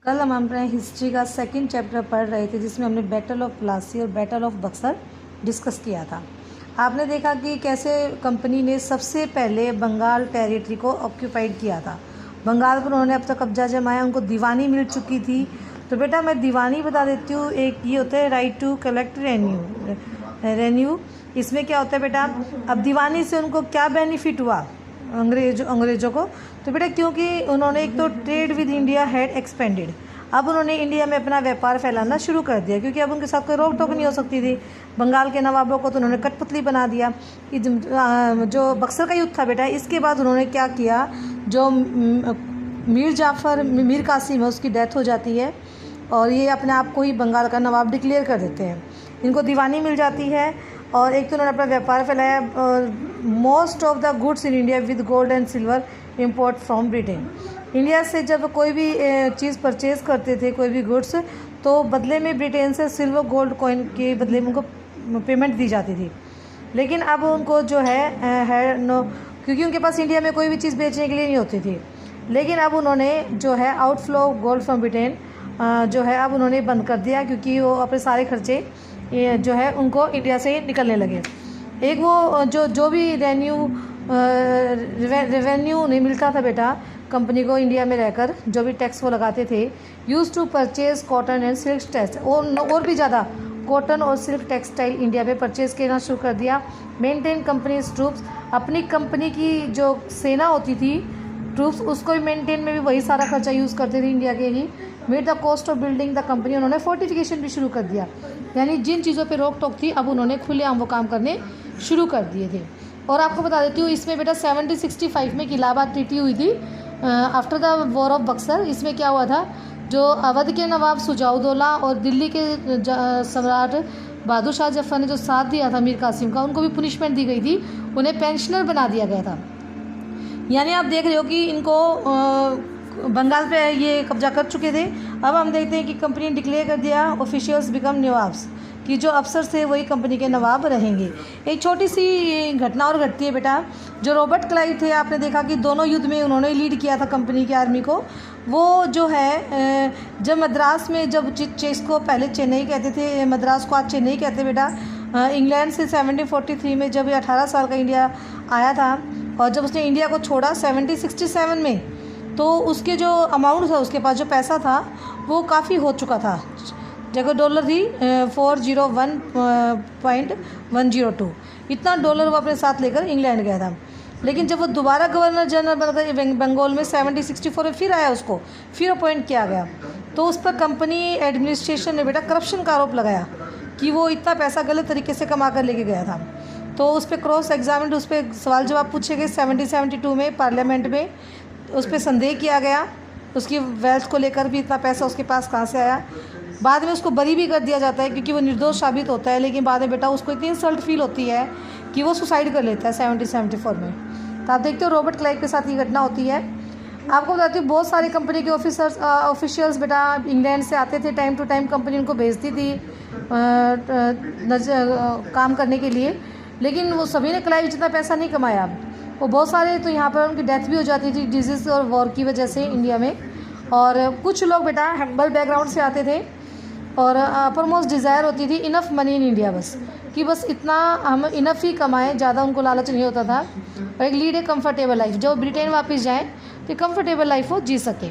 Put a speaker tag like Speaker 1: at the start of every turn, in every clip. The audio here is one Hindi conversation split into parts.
Speaker 1: कल हम अपने हिस्ट्री का सेकंड चैप्टर पढ़ रहे थे जिसमें हमने बैटल ऑफ प्लासी और बैटल ऑफ बक्सर डिस्कस किया था। आपने देखा कि कैसे कंपनी ने सबसे पहले बंगाल टेरिटरी को ऑक्यूपाइड किया था। बंगाल पर उन्होंने अब तक कब्जा जमाया, उनको दीवानी मिल चुकी थी। तो बेटा मैं दीवानी बता देती हूँ। एक ये होता है राइट टू कलेक्ट रेन्यू। इसमें क्या होता है बेटा, अब दीवानी से उनको क्या बेनिफिट हुआ अंग्रेज़ों को। तो बेटा क्योंकि उन्होंने एक तो trade with India had expanded, अब उन्होंने इंडिया में अपना व्यापार फैलाना शुरू कर दिया, क्योंकि अब उनके साथ कोई रोक टोक नहीं हो सकती थी। बंगाल के नवाबों को तो उन्होंने कठपुतली बना दिया। कि जो बक्सर का युद्ध था बेटा, इसके बाद उन्होंने क्या किया, जो मीर कासिम है उसकी डेथ हो जाती है और ये अपने आप को ही बंगाल का नवाब डिक्लेयर कर देते हैं। इनको दीवानी मिल जाती है और एक तो उन्होंने अपना व्यापार फैलाया। Most of the goods in India with gold and silver import from Britain. India से जब कोई भी चीज़ परचेज़ करते थे, कोई भी गुड्स, तो बदले में ब्रिटेन से सिल्वर गोल्ड कॉइन के बदले में उनको पेमेंट दी जाती थी। लेकिन अब उनको जो है नो, क्योंकि उनके पास इंडिया में कोई भी चीज़ बेचने के लिए नहीं होती थी। लेकिन अब उन्होंने जो है outflow of gold from Britain जो है अब उन्होंने बंद कर दिया, क्योंकि वो अपने सारे खर्चे जो है उनको इंडिया से निकलने लगे। एक वो जो भी रेवेन्यू नहीं मिलता था बेटा कंपनी को इंडिया में रहकर, जो भी टैक्स वो लगाते थे, use to purchase cotton and silk tax, और भी ज़्यादा कॉटन और सिल्क टेक्सटाइल इंडिया में परचेज़ करना शुरू कर दिया। मेंटेन कंपनीज ट्रूप्स, अपनी कंपनी की जो सेना होती थी ट्रूप्स, उसको भी मेंटेन में भी वही सारा खर्चा यूज़ करते थे इंडिया के ही। Made the cost of building the company, उन्होंने फोर्टिफिकेशन भी शुरू कर दिया। यानी जिन चीज़ों पे रोक टोक थी अब उन्होंने खुलेआम वो काम करने शुरू कर दिए थे। और आपको बता देती हूँ इसमें बेटा 1765 में इलाहाबाद ट्रीटी हुई थी after the war of Buxar. इसमें क्या हुआ था, जो अवध के नवाब सुजाउद्दौला और दिल्ली के सम्राट बहादुर शाह जफर ने जो साथ दिया था मीर कासिम का, उनको भी पनिशमेंट दी गई थी, उन्हें पेंशनर बना दिया गया था। यानी आप देख रहे हो कि इनको बंगाल पे ये कब्जा कर चुके थे। अब हम देखते हैं कि कंपनी ने डिक्लेयर कर दिया ऑफिशियल्स बिकम नवाब्स, कि जो अफसर थे वही कंपनी के नवाब रहेंगे। एक छोटी सी घटना और घटती है बेटा, जो रॉबर्ट क्लाइव थे, आपने देखा कि दोनों युद्ध में उन्होंने लीड किया था कंपनी की आर्मी को। वो जो है जब मद्रास में, जब चेस को पहले चेन्नई कहते थे, मद्रास को आज चेन्नई कहते बेटा, इंग्लैंड से 1743 में जब ये 18 साल का इंडिया आया था, और जब उसने इंडिया को छोड़ा 1767 में, तो उसके जो अमाउंट था, उसके पास जो पैसा था वो काफ़ी हो चुका था। जगह डॉलर थी 401.102, इतना डॉलर वो अपने साथ लेकर इंग्लैंड गया था। लेकिन जब वो दोबारा गवर्नर जनरल बनकर बंगाल में 1764 में फिर आया, उसको फिर अपॉइंट किया गया, तो उस पर कंपनी एडमिनिस्ट्रेशन ने बेटा करप्शन का आरोप लगाया कि वो इतना पैसा गलत तरीके से कमा कर लेके गया था। तो उस पर क्रॉस एग्जामिनेड, उस पर सवाल जवाब पूछे गए 1772 में पार्लियामेंट में। उस पर संदेह किया गया, उसकी वेल्थ को लेकर भी इतना पैसा उसके पास कहाँ से आया। बाद में उसको बरी भी कर दिया जाता है, क्योंकि वो निर्दोष साबित होता है। लेकिन बाद में बेटा उसको इतनी इंसल्ट फील होती है कि वो सुसाइड कर लेता है 1774 में। तो आप देखते हो रॉबर्ट क्लाइव के साथ ये घटना होती है। आपको बताती हूँ बहुत सारी कंपनी के ऑफिशियल्स बेटा इंग्लैंड से आते थे, टाइम टू टाइम कंपनी उनको भेजती थी काम करने के लिए। लेकिन वो सभी ने क्लाइव जितना पैसा नहीं कमाया। वो बहुत सारे तो यहाँ पर उनकी डेथ भी हो जाती थी डिजीज़ और वॉर की वजह से इंडिया में। और कुछ लोग बेटा हम्बल बैकग्राउंड से आते थे और अपरमोस्ट डिज़ायर होती थी इनफ मनी इन इंडिया, बस कि बस इतना हम इनफ ही कमाएं, ज़्यादा उनको लालच नहीं होता था। और एक लीड ए कम्फर्टेबल लाइफ, जो ब्रिटेन वापस जाएँ तो कम्फर्टेबल लाइफ वो जी सके।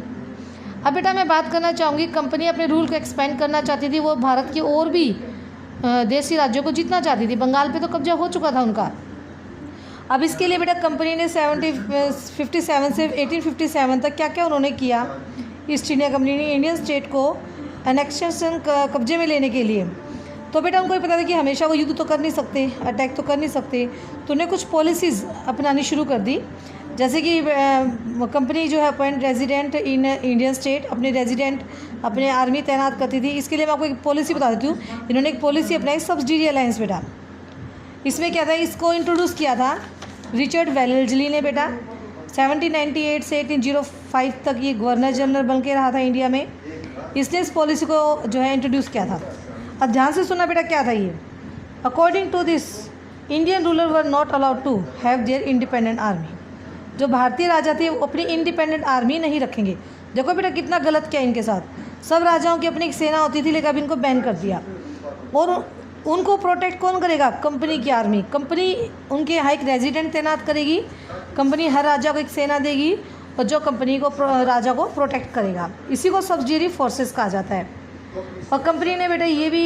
Speaker 1: अब बेटा मैं बात करना चाहूँगी, कंपनी अपने रूल को एक्सपेंड करना चाहती थी, वो भारत के और भी देशी राज्यों को जीतना चाहती थी। बंगाल पे तो कब्जा हो चुका था उनका। अब इसके लिए बेटा कंपनी ने 1757 से 1857 तक क्या क्या उन्होंने किया। ईस्ट इंडिया कंपनी ने इंडियन स्टेट को एनेक्शन कब्जे में लेने के लिए, तो बेटा उनको ये पता था कि हमेशा वो युद्ध तो कर नहीं सकते, अटैक तो कर नहीं सकते, तो उन्हें कुछ पॉलिसीज़ अपनानी शुरू कर दी। जैसे कि कंपनी जो है appoint resident in Indian state, अपने रेजिडेंट अपने आर्मी तैनात करती थी। इसके लिए मैं आपको एक पॉलिसी बता देती हूँ। इन्होंने एक पॉलिसी अपनाई, सब्सिडी अलायंस बेटा। इसमें क्या था, इसको इंट्रोड्यूस किया था रिचर्ड वेलेस्ली ने बेटा। 1798 से 1805 तक ये गवर्नर जनरल बन के रहा था इंडिया में। इसने इस पॉलिसी को जो है इंट्रोड्यूस किया था। अब ध्यान से सुनना बेटा क्या था ये। According to this Indian ruler were not allowed to have their independent army. जो भारतीय राजा थे वो अपनी इंडिपेंडेंट आर्मी नहीं रखेंगे, देखो बेटा कितना गलत किया इनके साथ। सब राजाओं की अपनी एक सेना होती थी, लेकिन अब इनको बैन कर दिया। और उनको प्रोटेक्ट कौन करेगा? कंपनी की आर्मी। कंपनी उनके यहाँ एक रेजिडेंट तैनात करेगी, कंपनी हर राजा को एक सेना देगी और जो कंपनी को राजा को प्रोटेक्ट करेगा। इसी को सब्सिडियरी फोर्सेस कहा जाता है। और कंपनी ने बेटा ये भी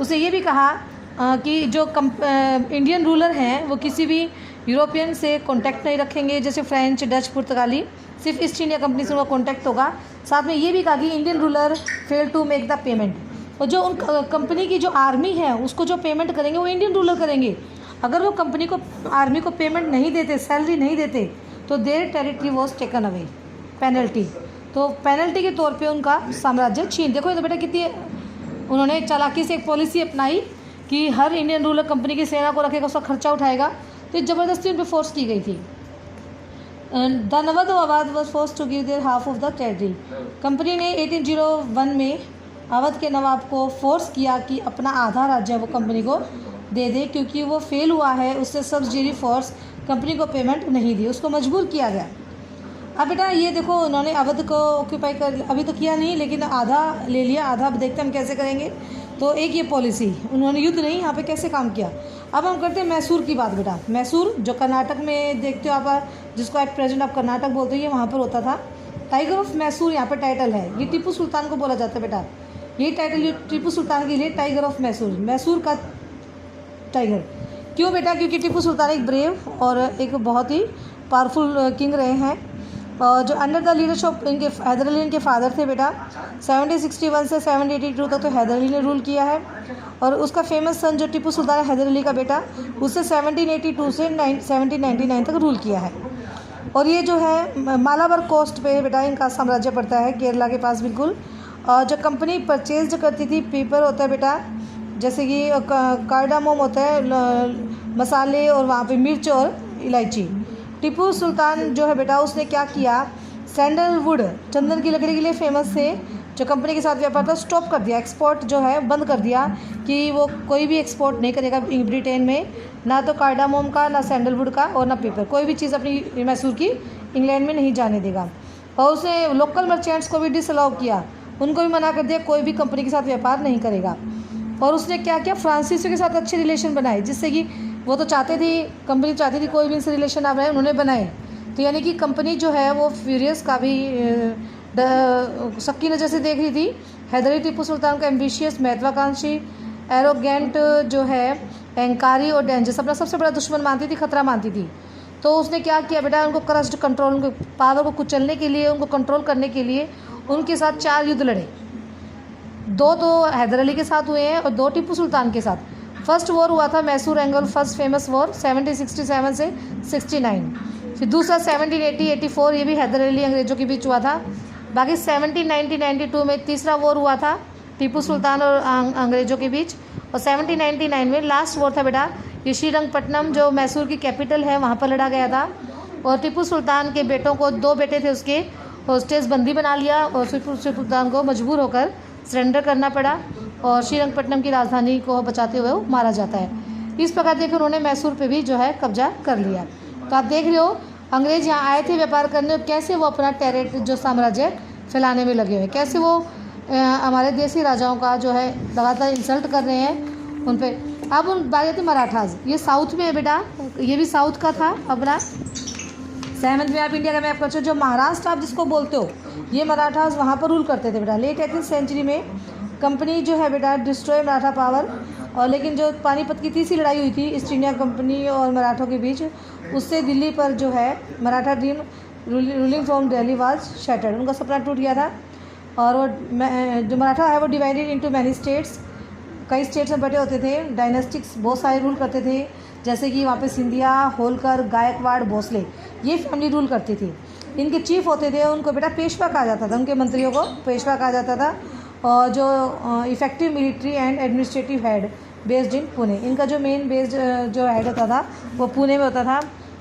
Speaker 1: उसे ये भी कहा कि जो इंडियन रूलर हैं वो किसी भी यूरोपियन से कांटेक्ट नहीं रखेंगे, जैसे फ्रेंच, डच, पुर्तगाली, सिर्फ ईस्ट इंडिया कंपनी से उनका कांटेक्ट होगा। साथ में ये भी कहा कि Indian ruler fail to make the payment, और जो उन कंपनी की जो आर्मी है उसको जो पेमेंट करेंगे वो इंडियन रूलर करेंगे। अगर वो कंपनी को आर्मी को पेमेंट नहीं देते, सैलरी नहीं देते, तो their territory was taken away, penalty. तो पेनल्टी के तौर पे उनका साम्राज्य छीन। देखो ये तो बेटा कितनी उन्होंने चालाकी से एक पॉलिसी अपनाई कि हर इंडियन रूलर कंपनी की सेना को रखेगा, उसका खर्चा उठाएगा। तो ज़बरदस्ती उन पर फोर्स की गई थी। The nawab Awadh was force to give their half of the territory. Company ने 1801 में अवध के नवाब को फोर्स किया कि अपना आधा राज्य वो कंपनी को दे दे, क्योंकि वो फेल हुआ है, उससे सब्सिडियरी फोर्स कंपनी को पेमेंट नहीं दी, उसको मजबूर किया गया। अब बेटा ये देखो उन्होंने अवध को ऑक्यूपाई कर, अभी तो किया नहीं लेकिन आधा ले लिया, आधा अब देखते हम कैसे करेंगे। तो एक ये पॉलिसी उन्होंने, युद्ध नहीं, यहाँ पे कैसे काम किया। अब हम करते हैं मैसूर की बात बेटा। मैसूर जो कर्नाटक में देखते हो आप, जिसको एट प्रेजेंट आप कर्नाटक बोलते हो, ये वहाँ पर होता था। टाइगर ऑफ मैसूर यहाँ पर टाइटल है, ये टीपू सुल्तान को बोला जाता है बेटा। ये टाइटल ये टीपू सुल्तान के लिए टाइगर ऑफ मैसूर, मैसूर का टाइगर। क्यों बेटा? क्योंकि टीपू सुल्तान एक ब्रेव और एक बहुत ही पावरफुल किंग रहे हैं, जो अंडर द लीडरशिप इनके हैदर अली इनके फादर थे बेटा। 1761 से 1782 तक तो हैदर अली ने रूल किया है, और उसका फेमस सन जो टीपू सुल्तान हैदर अली का बेटा, उससे 1782 से 1799 तक रूल किया है। और ये जो है मालाबार कोस्ट पे बेटा इनका साम्राज्य पड़ता है, केरला के पास बिल्कुल। और जो कंपनी परचेज करती थी, पेपर होता है बेटा, जैसे कि कार्डामोम होता है, मसाले, और वहाँ पे मिर्च और इलायची। टीपू सुल्तान जो है बेटा उसने क्या किया, सैंडलवुड चंदन की लकड़ी के लिए फेमस थे, जो कंपनी के साथ व्यापार था स्टॉप कर दिया, एक्सपोर्ट जो है बंद कर दिया कि वो कोई भी एक्सपोर्ट नहीं करेगा ब्रिटेन में, ना तो कार्डामोम का, ना सैंडलवुड का, और ना पेपर, कोई भी चीज़ अपनी मैसूर की इंग्लैंड में नहीं जाने देगा। और उसने लोकल मर्चेंट्स को भी डिसअलाउ किया, उनको भी मना कर दिया, कोई भी कंपनी के साथ व्यापार नहीं करेगा। और उसने क्या किया, फ्रांसीसियों के साथ अच्छे रिलेशन बनाए, जिससे कि वो तो चाहते थी, कंपनी चाहती थी कोई भी इनसे रिलेशन आप रहे, उन्होंने बनाए। तो यानी कि कंपनी जो है वो फ्यूरियस का भी सबकी नज़र से देख रही थी। हैदर अली टीपू सुल्तान का एम्बिशियस, महत्वाकांक्षी, एरोगेंट जो है, अहंकारी और डेंजरस, अपना सबसे बड़ा दुश्मन मानती थी, खतरा मानती थी। तो उसने क्या किया बेटा, उनको क्रस्ट कंट्रोल, उनको पावर को कुचलने के लिए, उनको कंट्रोल करने के लिए उनके साथ 4 युद्ध लड़े। 2 तो हैदर अली के साथ हुए हैं और 2 टीपू सुल्तान के साथ। फर्स्ट वॉर हुआ था Mysore angle first famous war 1767 से 69। फिर दूसरा 1780-84, ये भी हैदर अली अंग्रेज़ों के बीच हुआ था। बाकी 1790-92 में तीसरा वॉर हुआ था टीपू सुल्तान और अंग्रेज़ों के बीच। और 1799 में लास्ट वॉर था बेटा, ये श्रीरंगपट्टनम जो मैसूर की कैपिटल है वहाँ पर लड़ा गया था। और टीपू सुल्तान के बेटों को, 2 बेटे थे उसके, होस्टेस बंदी बना लिया और टीपू सुल्तान को मजबूर होकर सरेंडर करना पड़ा और श्रीरंगपट्टनम की राजधानी को बचाते हुए वो मारा जाता है। इस प्रकार देखिए उन्होंने मैसूर पे भी जो है कब्जा कर लिया। तो आप देख रहे हो अंग्रेज यहाँ आए थे व्यापार करने, और कैसे वो अपना टेरिटरी जो साम्राज्य फैलाने में लगे हुए, कैसे वो हमारे देसी राजाओं का जो है लगातार इंसल्ट कर रहे हैं उन पर। अब उन बात आती मराठास, ये साउथ में है बेटा, ये भी साउथ का था अपना। 7th में आप इंडिया का मैप करते हो, जो महाराष्ट्र आप जिसको बोलते हो, ये मराठास वहाँ पर रूल करते थे बेटा। लेट 18th सेंचुरी में कंपनी जो है बेटा डिस्ट्रॉय मराठा पावर। और लेकिन जो पानीपत की तीसरी लड़ाई हुई थी ईस्ट इंडिया कंपनी और मराठों के बीच, उससे दिल्ली पर जो है Maratha dream ruling from Delhi was shattered, उनका सपना टूट गया था। और वो जो मराठा है वो डिवाइडेड इनटू मैनी स्टेट्स, कई स्टेट्स में बटे होते थे। डायनेस्टिक्स बहुत सारे रूल करते थे, जैसे कि वहाँ पे सिंधिया, होलकर, गायकवाड़, भोसले, ये फैमिली रूल करती थी। इनके चीफ होते थे, उनको बेटा पेशवा कहा जाता था, उनके मंत्रियों को पेशवा कहा जाता था। और जो effective military and administrative head based in Pune, इनका जो मेन बेस्ड जो हेड होता था वो पुणे में होता था।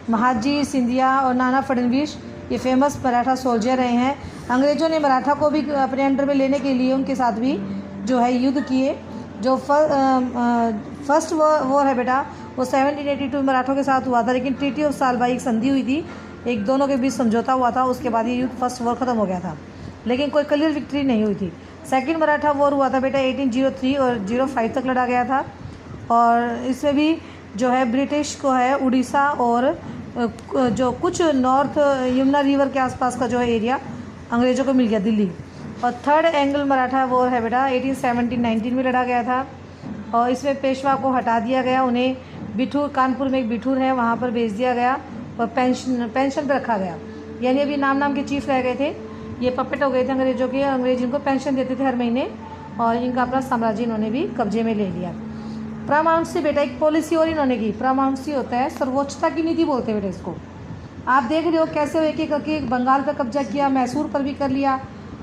Speaker 1: महाजी, सिंधिया और नाना फडणवीस ये फेमस मराठा सोल्जर रहे हैं। अंग्रेज़ों ने मराठा को भी अपने अंडर में लेने के लिए उनके साथ भी जो है युद्ध किए। जो फर्स्ट वॉर है बेटा वो 1782 में मराठों के साथ हुआ था, लेकिन ट्रीटी ऑफ सालबाई एक संधि हुई थी एक दोनों के बीच समझौता हुआ था, उसके बाद ये युद्ध फर्स्ट वॉर ख़त्म हो गया था, लेकिन कोई क्लियर विक्ट्री नहीं हुई थी। सेकंड मराठा वॉर हुआ था बेटा 1803 और 05 तक लड़ा गया था, और इसमें भी जो है ब्रिटिश को है उड़ीसा और जो कुछ नॉर्थ यमुना रिवर के आसपास का जो है एरिया अंग्रेज़ों को मिल गया, दिल्ली। और थर्ड एंग्लो मराठा वॉर है बेटा 1817-19 में लड़ा गया था, और इसमें पेशवा को हटा दिया गया, उन्हें बिठूर, कानपुर में एक बिठूर है वहाँ पर भेज दिया गया और पेंशन पर रखा गया। यानी अभी नाम के चीफ रह गए थे, ये पपेट हो गए थे अंग्रेज़ों के, अंग्रेज इनको पेंशन देते थे हर महीने, और इनका अपना साम्राज्य इन्होंने भी कब्जे में ले लिया। प्रामाउंसी बेटा एक पॉलिसी और इन्होंने की, प्रामाउंसी होता है सर्वोच्चता की नीति बोलते हैं बेटा इसको। आप देख रहे हो कैसे एक एक करके बंगाल पर कब्जा किया, मैसूर पर भी कर लिया,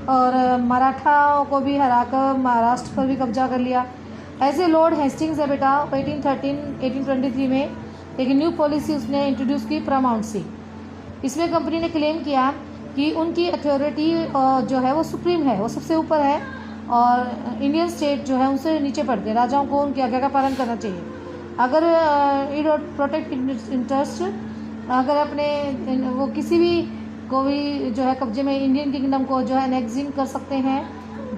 Speaker 1: और मराठाओं को भी हराकर महाराष्ट्र पर भी कब्जा कर लिया। ऐसे लॉर्ड हेस्टिंग्स है बेटा 1823 में एक न्यू पॉलिसी उसने इंट्रोड्यूस की, प्रामाउंसी। इसमें कंपनी ने क्लेम किया कि उनकी अथॉरिटी जो है वो सुप्रीम है, वो सबसे ऊपर है, और इंडियन स्टेट जो है उनसे नीचे पड़ते हैं, राजाओं को उनकी आज्ञा का पालन करना चाहिए। अगर प्रोटेक्ट इंटरेस्ट, अगर अपने वो किसी भी को भी जो है कब्जे में इंडियन किंगडम को जो है एनेक्सिंग कर सकते हैं,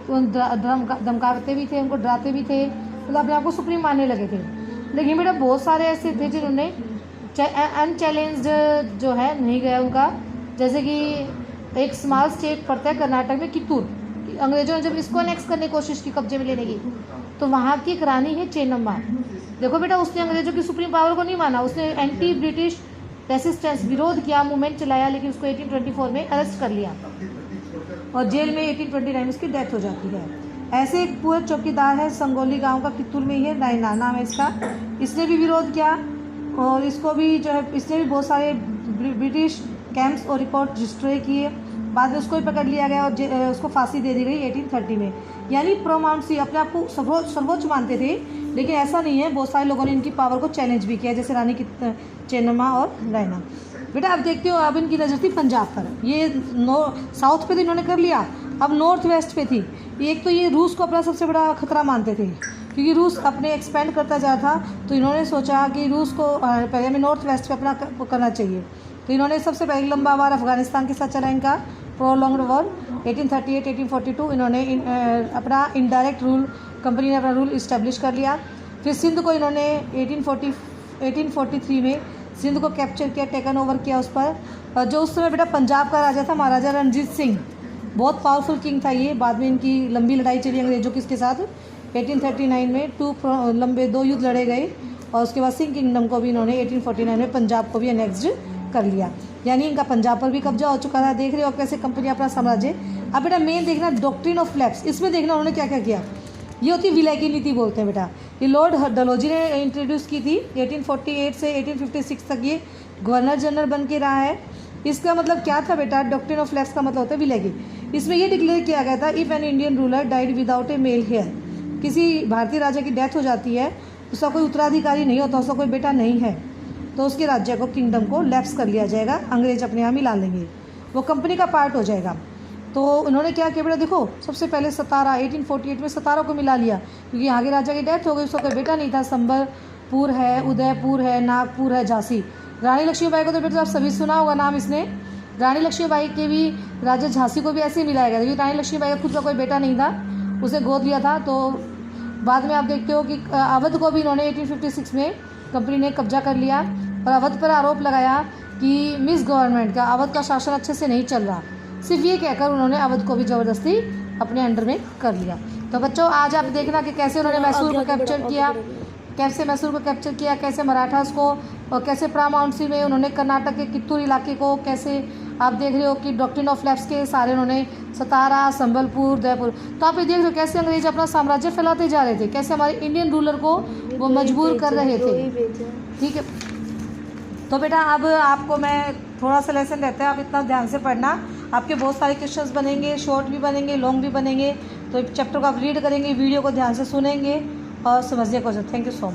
Speaker 1: धमकाते भी थे, उनको डराते भी थे, मतलब अपने आप को सुप्रीम मानने लगे थे। लेकिन बेटा बहुत सारे ऐसे थे जिन्होंने अनचैलेंज्ड जो है नहीं गया उनका, जैसे कि एक स्मॉल स्टेट पड़ता है कर्नाटक में कित्तूर, अंग्रेजों ने जब इसको अनेक्स करने की कोशिश की कब्जे में लेने की, तो वहाँ की एक रानी है चेन्नम्मा। देखो बेटा उसने अंग्रेजों की सुप्रीम पावर को नहीं माना, उसने एंटी ब्रिटिश रेसिस्टेंस विरोध किया, मूवमेंट चलाया, लेकिन उसको 1824 में अरेस्ट कर लिया और जेल में 1829 उसकी डेथ हो जाती है। ऐसे एक पूरे चौकीदार है संगोली गांव का, कित्तूर में ही है, नायना नाम है इसका, इसने भी विरोध किया, और इसको भी जो है इसने भी बहुत सारे ब्रिटिश कैंप्स और रिपोर्ट डिस्ट्रॉय किए। बाद में उसको भी पकड़ लिया गया और उसको फांसी दे दी गई 1830 में। यानी प्रामाउंसी अपने आप को सर्वोच्च मानते थे, लेकिन ऐसा नहीं है, बहुत सारे लोगों ने इनकी पावर को चैलेंज भी किया, जैसे रानी की चेन्नम्मा और नायना। बेटा अब देखते हो, अब इनकी नज़र थी पंजाब पर, ये साउथ पे तो इन्होंने कर लिया, अब नॉर्थ वेस्ट पे थी। एक तो ये रूस को अपना सबसे बड़ा खतरा मानते थे, क्योंकि रूस अपने एक्सपेंड करता जा रहा था, तो इन्होंने सोचा कि रूस को पहले में नॉर्थ वेस्ट पे अपना करना चाहिए। तो इन्होंने सबसे पहले लंबा वार अफगानिस्तान के साथ चला इनका प्रोलॉन्ग्ड वॉर 1838-1842। इन्होंने अपना इनडायरेक्ट रूल, कंपनी ने अपना रूल इस्टेब्लिश कर लिया। फिर सिंध को इन्होंने 1843 में सिंध को कैप्चर किया, टेकन ओवर किया उस पर। जो उस समय बेटा पंजाब का राजा था महाराजा रणजीत सिंह, बहुत पावरफुल किंग था ये। बाद में इनकी लंबी लड़ाई चली अंग्रेजों की इसके साथ, 1839 में लंबे 2 युद्ध लड़े गए, और उसके बाद सिंह किंगडम को भी इन्होंने 1849 में पंजाब को भी अनेक्स्ड कर लिया। यानी इनका पंजाब पर भी कब्जा हो चुका था। देख रहे हो कैसे कंपनी अपना साम्राज्य। अब बेटा मेन देखना डॉक्ट्रिन ऑफ लैप्स, इसमें देखना उन्होंने क्या क्या किया। ये होती है विलय की नीति बोलते हैं बेटा, ये लॉर्ड डलहौजी ने इंट्रोड्यूस की थी। 1848 से 1856 तक ये गवर्नर जनरल बन के रहा है। इसका मतलब क्या था बेटा, डॉक्ट्रिन ऑफ लैप्स का मतलब होता है विलय की। इसमें ये डिक्लेयर किया गया था, if an Indian ruler died without a male heir, किसी भारतीय राजा की डेथ हो जाती है, उसका कोई उत्तराधिकारी नहीं होता, उसका कोई बेटा नहीं है, तो उसके राज्य को, किंगडम को लैप्स कर लिया जाएगा, अंग्रेज अपने यहाँ मिला लेंगे, वो कंपनी का पार्ट हो जाएगा। तो उन्होंने क्या किया बेटा, देखो सबसे पहले 1848 में 17 को मिला लिया, क्योंकि यहाँ के राजा की डेथ हो गई, उसका कोई बेटा नहीं था। संबलपुर है, उदयपुर है, नागपुर है, झांसी। रानी लक्ष्मीबाई को तो बेटा आप सभी सुना होगा नाम इसने। रानी लक्ष्मीबाई के भी राजा झांसी को भी ऐसे ही मिलाया गया, क्योंकि रानी लक्ष्मीबाई का खुद का कोई बेटा नहीं था, उसे गोद लिया था। तो बाद में आप देखते हो कि अवध को भी इन्होंने 1856 में कंपनी ने कब्जा कर लिया, और अवध पर आरोप लगाया कि मिस गवर्नमेंट का, अवध का शासन अच्छे से नहीं चल रहा। सिर्फ ये कहकर उन्होंने अवध को भी ज़बरदस्ती अपने अंडर में कर लिया। तो बच्चों आज आप देखना कि कैसे उन्होंने मैसूर को कैप्चर किया, कैसे मराठास को, और कैसे प्रामाउंसी में उन्होंने कर्नाटक के कित्तूर इलाके को, कैसे आप देख रहे हो कि डॉक्ट्रिन ऑफ लैप्स के सारे उन्होंने सतारा, संबलपुर, उदयपुर। तो आप ये देख रहे हो कैसे अंग्रेज अपना साम्राज्य फैलाते जा रहे थे, कैसे हमारे इंडियन रूलर को वो मजबूर कर रहे थे। ठीक है, तो बेटा अब आपको मैं थोड़ा सा लेसन रहता है, आप इतना ध्यान से पढ़ना। आपके बहुत सारे क्वेश्चंस बनेंगे, शॉर्ट भी बनेंगे, लॉन्ग भी बनेंगे। तो चैप्टर को आप रीड करेंगे, वीडियो को ध्यान से सुनेंगे और समझने की कोशिश। Thank you so much.